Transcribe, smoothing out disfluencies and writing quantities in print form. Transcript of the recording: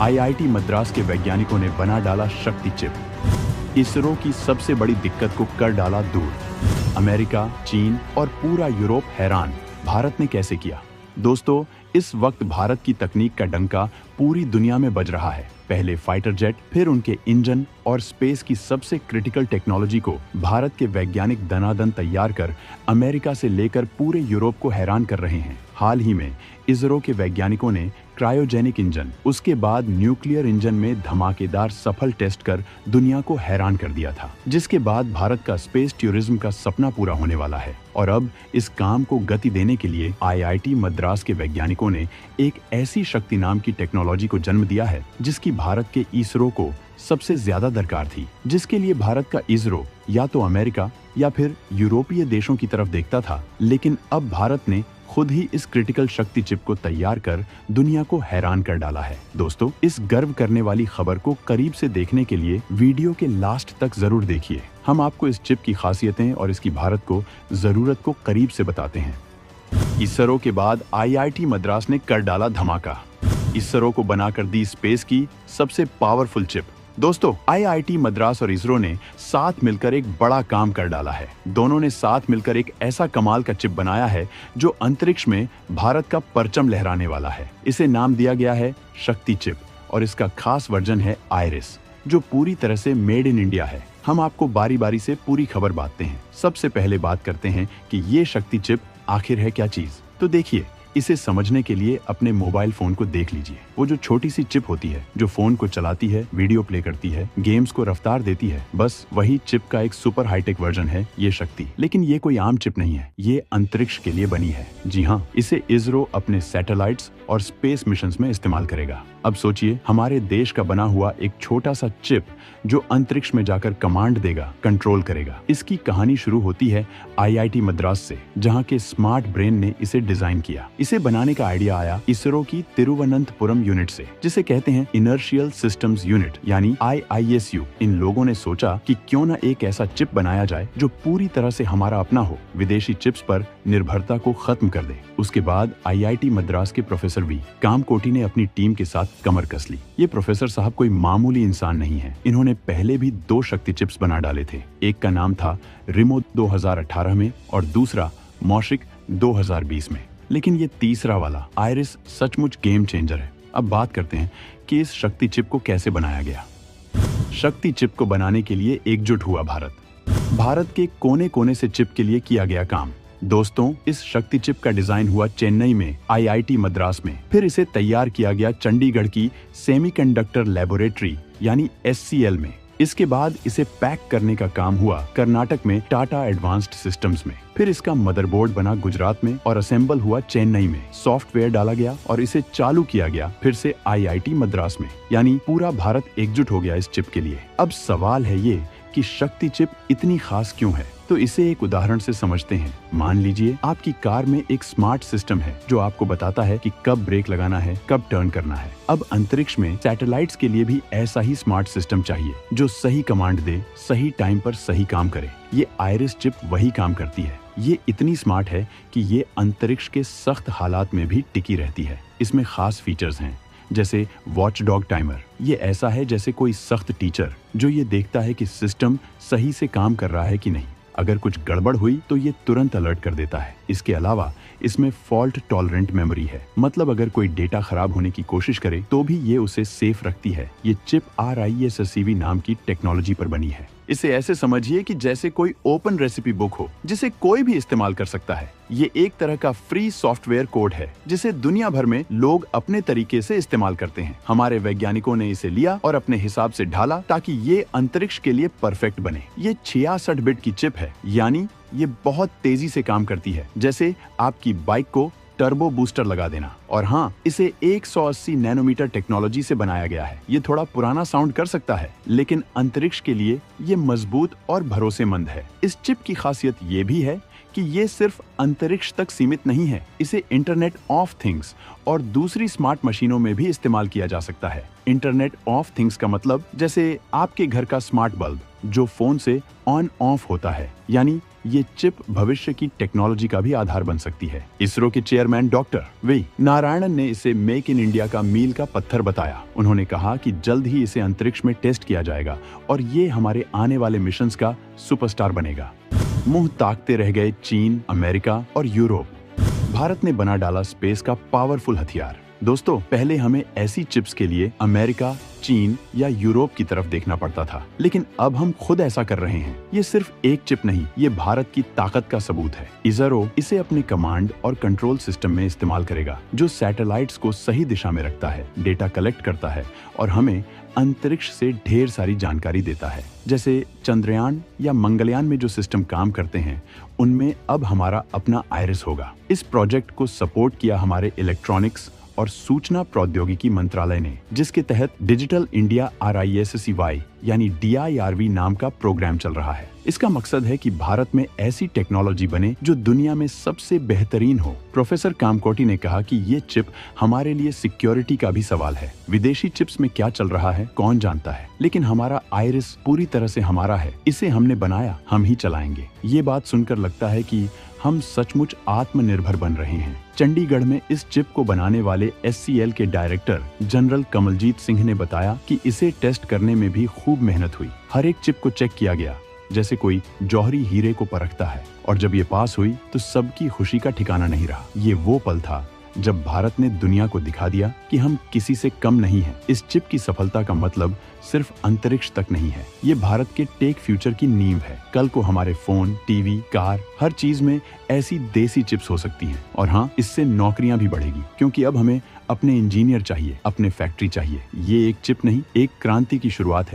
IIT Madras के वैज्ञानिकों ने बना डाला शक्ति चिप। इसरो की सबसे बड़ी दिक्कत को कर डाला दूर। अमेरिका, चीन और पूरा यूरोप हैरान, भारत ने कैसे किया? दोस्तों, इस वक्त भारत की तकनीक का डंका पूरी दुनिया में बज रहा है। पहले फाइटर जेट, फिर उनके इंजन और स्पेस की सबसे क्रिटिकल टेक्नोलॉजी को भारत के वैज्ञानिक दनादन तैयार कर अमेरिका से लेकर पूरे यूरोप को हैरान कर रहे हैं। हाल ही में इसरो के वैज्ञानिकों ने क्रायोजेनिक इंजन, उसके बाद न्यूक्लियर इंजन में धमाकेदार सफल टेस्ट कर दुनिया को हैरान कर दिया था, जिसके बाद भारत का स्पेस टूरिज्म का सपना पूरा होने वाला है। और अब इस काम को गति देने के लिए आईआईटी मद्रास के वैज्ञानिकों ने एक ऐसी शक्ति नाम की टेक्नोलॉजी को जन्म दिया है जिसकी भारत के इसरो को सबसे ज्यादा दरकार थी, जिसके लिए भारत का इसरो या तो अमेरिका या फिर यूरोपीय देशों की तरफ देखता था। लेकिन अब भारत ने खुद ही इस क्रिटिकल शक्ति चिप को तैयार कर दुनिया को हैरान कर डाला है। दोस्तों, इस गर्व करने वाली खबर को करीब से देखने के लिए वीडियो के लास्ट तक जरूर देखिए। हम आपको इस चिप की खासियतें और इसकी भारत को जरूरत को करीब से बताते हैं। इसरो के बाद आईआईटी मद्रास ने कर डाला धमाका। इसरो को बनाकर दी स्पेस की सबसे पावरफुल चिप। दोस्तों, आईआईटी मद्रास और इसरो ने साथ मिलकर एक बड़ा काम कर डाला है। दोनों ने साथ मिलकर एक ऐसा कमाल का चिप बनाया है जो अंतरिक्ष में भारत का परचम लहराने वाला है। इसे नाम दिया गया है शक्ति चिप और इसका खास वर्जन है आइरिस, जो पूरी तरह से मेड इन इंडिया है। हम आपको बारी बारी से पूरी खबर बांटते हैं। सबसे पहले बात करते हैं कि ये शक्ति चिप आखिर है क्या चीज। तो देखिए, इसे समझने के लिए अपने मोबाइल फोन को देख लीजिए। वो जो छोटी सी चिप होती है जो फोन को चलाती है, वीडियो प्ले करती है, गेम्स को रफ्तार देती है, बस वही चिप का एक सुपर हाईटेक वर्जन है ये शक्ति। लेकिन ये कोई आम चिप नहीं है, ये अंतरिक्ष के लिए बनी है। जी हाँ, इसे इसरो अपने सैटेलाइट्स और स्पेस मिशंस में इस्तेमाल करेगा। अब सोचिए, हमारे देश का बना हुआ एक छोटा सा चिप जो अंतरिक्ष में जाकर कमांड देगा, कंट्रोल करेगा। इसकी कहानी शुरू होती है आईआईटी मद्रास से, जहाँ के स्मार्ट ब्रेन ने इसे डिजाइन किया। इसे बनाने का आइडिया आया इसरो की तिरुवनंतपुरम यूनिट से, जिसे कहते हैं इनर्शियल सिस्टम्स यूनिट यानी IISU। इन लोगों ने सोचा कि क्यों न एक ऐसा चिप बनाया जाए जो पूरी तरह से हमारा अपना हो, विदेशी चिप्स पर निर्भरता को खत्म कर दे। उसके बाद आईआईटी मद्रास के प्रोफेसर वी कामकोटी ने अपनी टीम के साथ कमर कस ली। ये प्रोफेसर साहब कोई मामूली इंसान नहीं है। इन्होंने पहले भी 2 शक्ति चिप्स बना डाले थे। एक का नाम था रिमो 2018 में और दूसरा मौशिक 2020 में। लेकिन ये तीसरा वाला आइरिस सचमुच गेम चेंजर है। अब बात करते हैं कि इस शक्ति चिप को कैसे बनाया गया। शक्ति चिप को बनाने के लिए एकजुट हुआ भारत। भारत के कोने कोने से चिप के लिए किया गया काम। दोस्तों, इस शक्ति चिप का डिजाइन हुआ चेन्नई में आईआईटी मद्रास में, फिर इसे तैयार किया गया चंडीगढ़ की सेमीकंडक्टर लैबोरेटरी यानी SCL में। इसके बाद इसे पैक करने का काम हुआ कर्नाटक में टाटा एडवांस्ड सिस्टम्स में। फिर इसका मदरबोर्ड बना गुजरात में और असेंबल हुआ चेन्नई में। सॉफ्टवेयर डाला गया और इसे चालू किया गया फिर से आईआईटी मद्रास में। यानी पूरा भारत एकजुट हो गया इस चिप के लिए। अब सवाल है ये कि शक्ति चिप इतनी खास क्यों है? तो इसे एक उदाहरण से समझते हैं। मान लीजिए आपकी कार में एक स्मार्ट सिस्टम है जो आपको बताता है कि कब ब्रेक लगाना है, कब टर्न करना है। अब अंतरिक्ष में सैटेलाइट्स के लिए भी ऐसा ही स्मार्ट सिस्टम चाहिए जो सही कमांड दे, सही टाइम पर सही काम करे। ये आइरिस चिप वही काम करती है। ये इतनी स्मार्ट है कि ये अंतरिक्ष के सख्त हालात में भी टिकी रहती है। इसमें खास फीचर्स हैं, जैसे वॉचडॉग टाइमर। ये ऐसा है जैसे कोई सख्त टीचर जो ये देखता है कि सिस्टम सही से काम कर रहा है कि नहीं। अगर कुछ गड़बड़ हुई तो ये तुरंत अलर्ट कर देता है। इसके अलावा इसमें फॉल्ट टॉलरेंट मेमोरी है, मतलब अगर कोई डेटा खराब होने की कोशिश करे तो भी ये उसे सेफ रखती है। ये चिप RISCV नाम की टेक्नोलॉजी पर बनी है। इसे ऐसे समझिए कि जैसे कोई ओपन रेसिपी बुक हो जिसे कोई भी इस्तेमाल कर सकता है। ये एक तरह का फ्री सॉफ्टवेयर कोड है जिसे दुनिया भर में लोग अपने तरीके से इस्तेमाल करते हैं। हमारे वैज्ञानिकों ने इसे लिया और अपने हिसाब से ढाला ताकि ये अंतरिक्ष के लिए परफेक्ट बने। ये 66 बिट की चिप है, यानी ये बहुत तेजी से काम करती है, जैसे आपकी बाइक को टर्बो बूस्टर लगा देना। और हाँ, इसे 180 नैनोमीटर टेक्नोलॉजी से बनाया गया है। ये थोड़ा पुराना साउंड कर सकता है, लेकिन अंतरिक्ष के लिए ये मजबूत और भरोसेमंद है। इस चिप की खासियत ये भी है कि ये सिर्फ अंतरिक्ष तक सीमित नहीं है। इसे इंटरनेट ऑफ थिंग्स और दूसरी स्मार्ट मशीनों में भी इस्तेमाल किया जा सकता है। इंटरनेट ऑफ थिंग्स का मतलब जैसे आपके घर का स्मार्ट बल्ब जो फोन से ऑन ऑफ होता है, यानी ये चिप भविष्य की टेक्नोलॉजी का भी आधार बन सकती है। इसरो के चेयरमैन डॉक्टर वी नारायणन ने इसे मेक इन इंडिया का मील का पत्थर बताया। उन्होंने कहा कि जल्द ही इसे अंतरिक्ष में टेस्ट किया जाएगा और ये हमारे आने वाले मिशंस का सुपरस्टार बनेगा। मुंह ताकते रह गए चीन, अमेरिका और यूरोप। भारत ने बना डाला स्पेस का पावरफुल हथियार। दोस्तों, पहले हमें ऐसी चिप्स के लिए अमेरिका, चीन या यूरोप की तरफ देखना पड़ता था, लेकिन अब हम खुद ऐसा कर रहे हैं। ये सिर्फ एक चिप नहीं, ये भारत की ताकत का सबूत है। इसरो इसे अपने कमांड और कंट्रोल सिस्टम में इस्तेमाल करेगा, जो सैटेलाइट्स को सही दिशा में रखता है, डेटा कलेक्ट करता है और हमें अंतरिक्ष से ढेर सारी जानकारी देता है। जैसे चंद्रयान या मंगलयान में जो सिस्टम काम करते हैं, उनमें अब हमारा अपना आइरिस होगा। इस प्रोजेक्ट को सपोर्ट किया हमारे इलेक्ट्रॉनिक्स और सूचना प्रौद्योगिकी मंत्रालय ने, जिसके तहत डिजिटल इंडिया RISC-Y यानी DIRV नाम का प्रोग्राम चल रहा है। इसका मकसद है कि भारत में ऐसी टेक्नोलॉजी बने जो दुनिया में सबसे बेहतरीन हो। प्रोफेसर कामकोटी ने कहा कि ये चिप हमारे लिए सिक्योरिटी का भी सवाल है। विदेशी चिप्स में क्या चल रहा है कौन जानता है, लेकिन हमारा आइरिस पूरी तरह से हमारा है। इसे हमने बनाया, हम ही चलाएंगे। ये बात सुनकर लगता है कि हम सचमुच आत्मनिर्भर बन रहे हैं। चंडीगढ़ में इस चिप को बनाने वाले SCL के डायरेक्टर जनरल कमलजीत सिंह ने बताया कि इसे टेस्ट करने में भी खूब मेहनत हुई। हर एक चिप को चेक किया गया, जैसे कोई जौहरी हीरे को परखता है, और जब ये पास हुई तो सबकी खुशी का ठिकाना नहीं रहा। ये वो पल था जब भारत ने दुनिया को दिखा दिया कि हम किसी से कम नहीं हैं। इस चिप की सफलता का मतलब सिर्फ अंतरिक्ष तक नहीं है, ये भारत के टेक फ्यूचर की नींव है। कल को हमारे फोन, टीवी, कार, हर चीज में ऐसी देसी चिप्स हो सकती हैं। और हाँ, इससे नौकरियां भी बढ़ेगी, क्योंकि अब हमें अपने इंजीनियर चाहिए, अपने फैक्ट्री चाहिए। ये एक चिप नहीं, एक क्रांति की शुरुआत है।